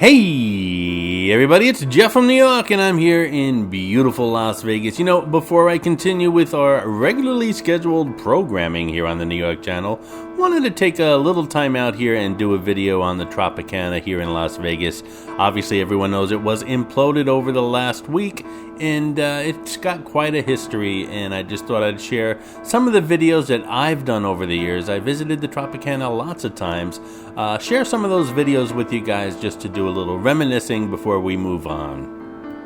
Hey everybody, it's Jeff from New York, and I'm here in beautiful Las Vegas. You know, before I continue with our regularly scheduled programming here on the New York channel, wanted to take a little time out here and do a video on the Tropicana here in Las Vegas. Obviously, everyone knows it was imploded over the last week, and it's got quite a history, and I just thought I'd share some of the videos that I've done over the years. I visited the Tropicana lots of times. Share some of those videos with you guys just to do a little reminiscing before we move on.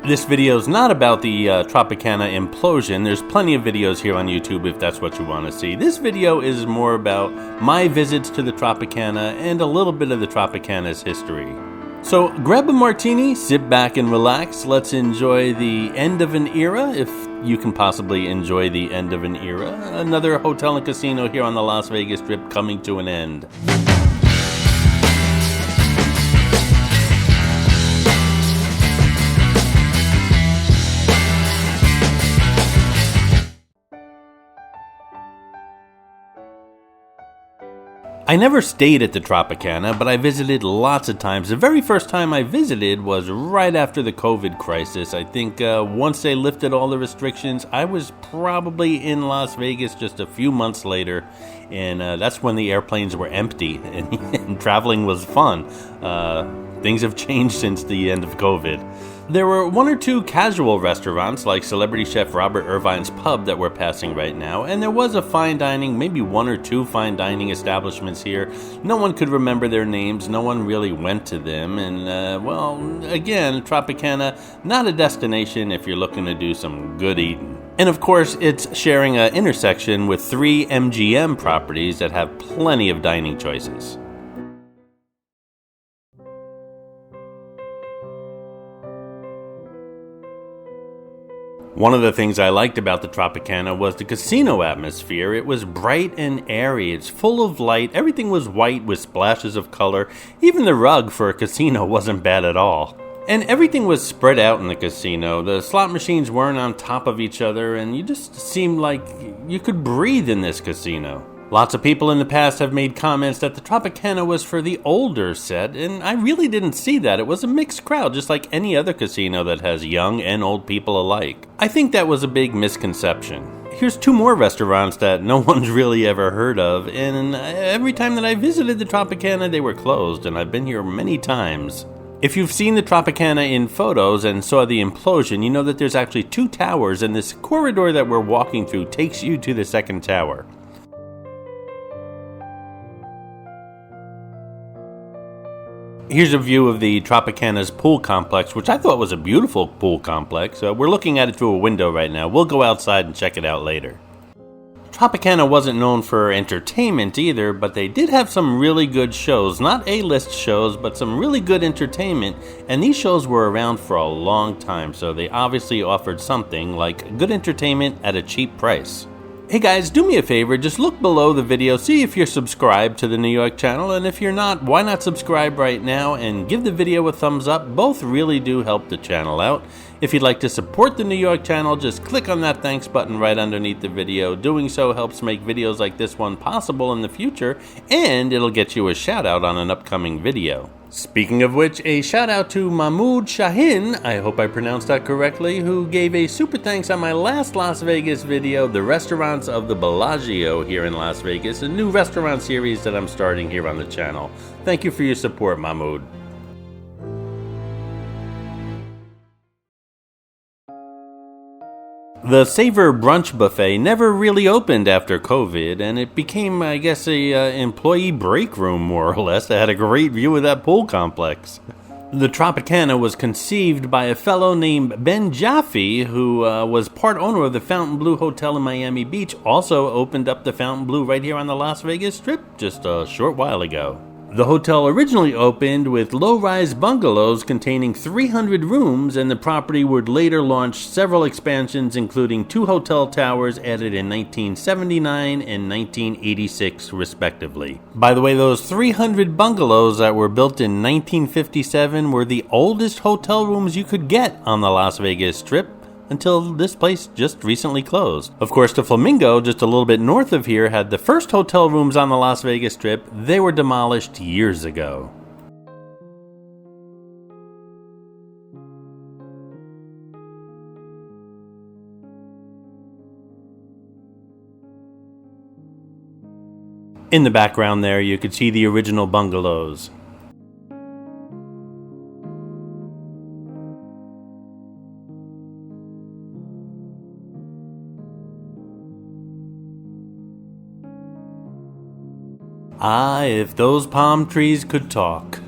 This video is not about the Tropicana implosion. There's plenty of videos here on YouTube if that's what you want to see. This video is more about my visits to the Tropicana and a little bit of the Tropicana's history. So grab a martini, sit back and relax. Let's enjoy the end of an era, if you can possibly enjoy the end of an era. Another hotel and casino here on the Las Vegas Strip coming to an end. I never stayed at the Tropicana, but I visited lots of times. The very first time I visited was right after the COVID crisis. I think once they lifted all the restrictions, I was probably in Las Vegas just a few months later, and that's when the airplanes were empty and traveling was fun. Things have changed since the end of COVID. There were one or two casual restaurants like celebrity chef Robert Irvine's Pub that we're passing right now, and there was a fine dining, maybe one or two fine dining establishments here. No one could remember their names, no one really went to them, and well, again, Tropicana, not a destination if you're looking to do some good eating. And of course, it's sharing an intersection with 3 MGM properties that have plenty of dining choices. One of the things I liked about the Tropicana was the casino atmosphere. It was bright and airy. It's full of light. Everything was white with splashes of color. Even the rug for a casino wasn't bad at all. And everything was spread out in the casino. The slot machines weren't on top of each other, and you just seemed like you could breathe in this casino. Lots of people in the past have made comments that the Tropicana was for the older set, and I really didn't see that. It was a mixed crowd, just like any other casino that has young and old people alike. I think that was a big misconception. Here's 2 more restaurants that no one's really ever heard of, and every time that I visited the Tropicana, they were closed, and I've been here many times. If you've seen the Tropicana in photos and saw the implosion, you know that there's actually 2 towers, and this corridor that we're walking through takes you to the second tower. Here's a view of the Tropicana's pool complex, which I thought was a beautiful pool complex. We're looking at it through a window right now. We'll go outside and check it out later. Tropicana wasn't known for entertainment either, but they did have some really good shows. Not A-list shows, but some really good entertainment. And these shows were around for a long time, so they obviously offered something like good entertainment at a cheap price. Hey guys, do me a favor, just look below the video, see if you're subscribed to the New York channel, and if you're not, why not subscribe right now and give the video a thumbs up? Both really do help the channel out. If you'd like to support the New York channel, just click on that thanks button right underneath the video. Doing so helps make videos like this one possible in the future, and it'll get you a shout out on an upcoming video. Speaking of which, a shout out to Mahmoud Shahin, I hope I pronounced that correctly, who gave a super thanks on my last Las Vegas video, The Restaurants of the Bellagio here in Las Vegas, a new restaurant series that I'm starting here on the channel. Thank you for your support, Mahmoud. The Savor Brunch Buffet never really opened after COVID, and it became, I guess, a employee break room, more or less. They had a great view of that pool complex. The Tropicana was conceived by a fellow named Ben Jaffe, who was part owner of the Fontainebleau Hotel in Miami Beach, also opened up the Fontainebleau right here on the Las Vegas Strip just a short while ago. The hotel originally opened with low-rise bungalows containing 300 rooms, and the property would later launch several expansions, including 2 hotel towers added in 1979 and 1986, respectively. By the way, those 300 bungalows that were built in 1957 were the oldest hotel rooms you could get on the Las Vegas Strip, until this place just recently closed. Of course, the Flamingo, just a little bit north of here, had the first hotel rooms on the Las Vegas Strip. They were demolished years ago. In the background there, you could see the original bungalows. Ah, if those palm trees could talk.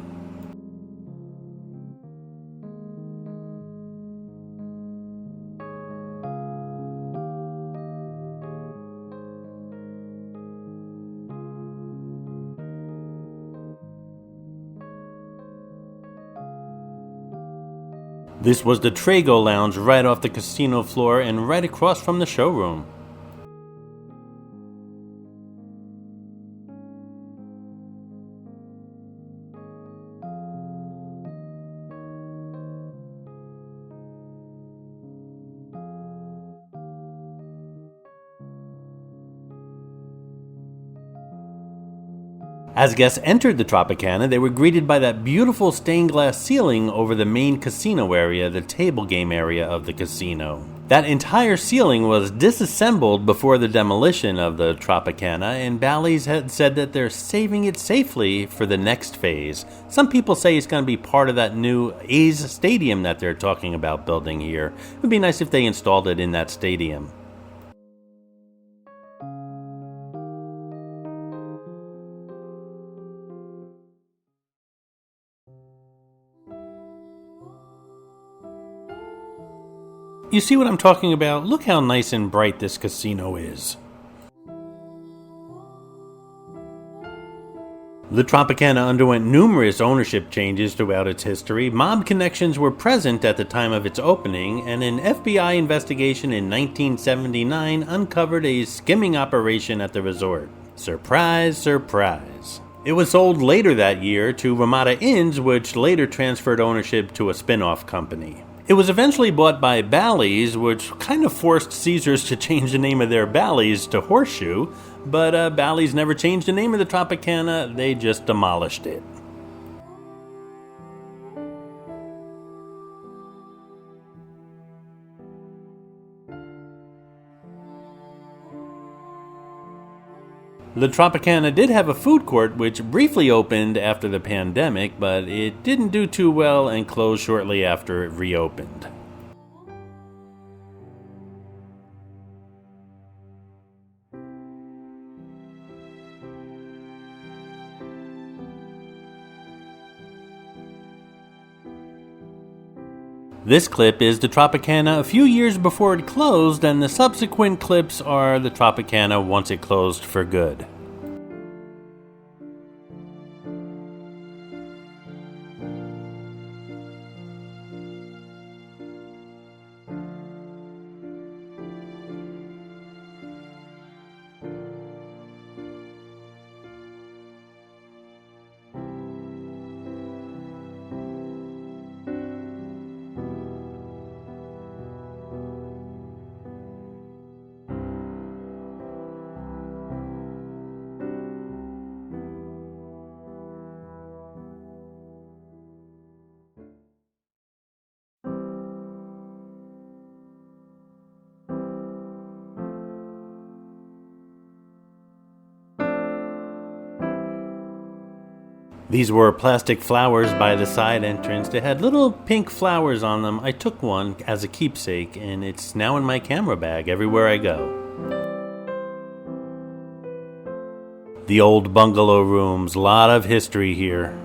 This was the Trago Lounge right off the casino floor and right across from the showroom. As guests entered the Tropicana, they were greeted by that beautiful stained glass ceiling over the main casino area, the table game area of the casino. That entire ceiling was disassembled before the demolition of the Tropicana, and Bally's had said that they're saving it safely for the next phase. Some people say it's going to be part of that new A's stadium that they're talking about building here. It would be nice if they installed it in that stadium. You see what I'm talking about? Look how nice and bright this casino is. The Tropicana underwent numerous ownership changes throughout its history. Mob connections were present at the time of its opening, and an FBI investigation in 1979 uncovered a skimming operation at the resort. Surprise, surprise. It was sold later that year to Ramada Inns, which later transferred ownership to a spin-off company. It was eventually bought by Bally's, which kind of forced Caesars to change the name of their Bally's to Horseshoe, but Bally's never changed the name of the Tropicana, they just demolished it. The Tropicana did have a food court which briefly opened after the pandemic, but it didn't do too well and closed shortly after it reopened. This clip is the Tropicana a few years before it closed, and the subsequent clips are the Tropicana once it closed for good. These were plastic flowers by the side entrance. They had little pink flowers on them. I took one as a keepsake, and it's now in my camera bag everywhere I go. The old bungalow rooms, lot of history here.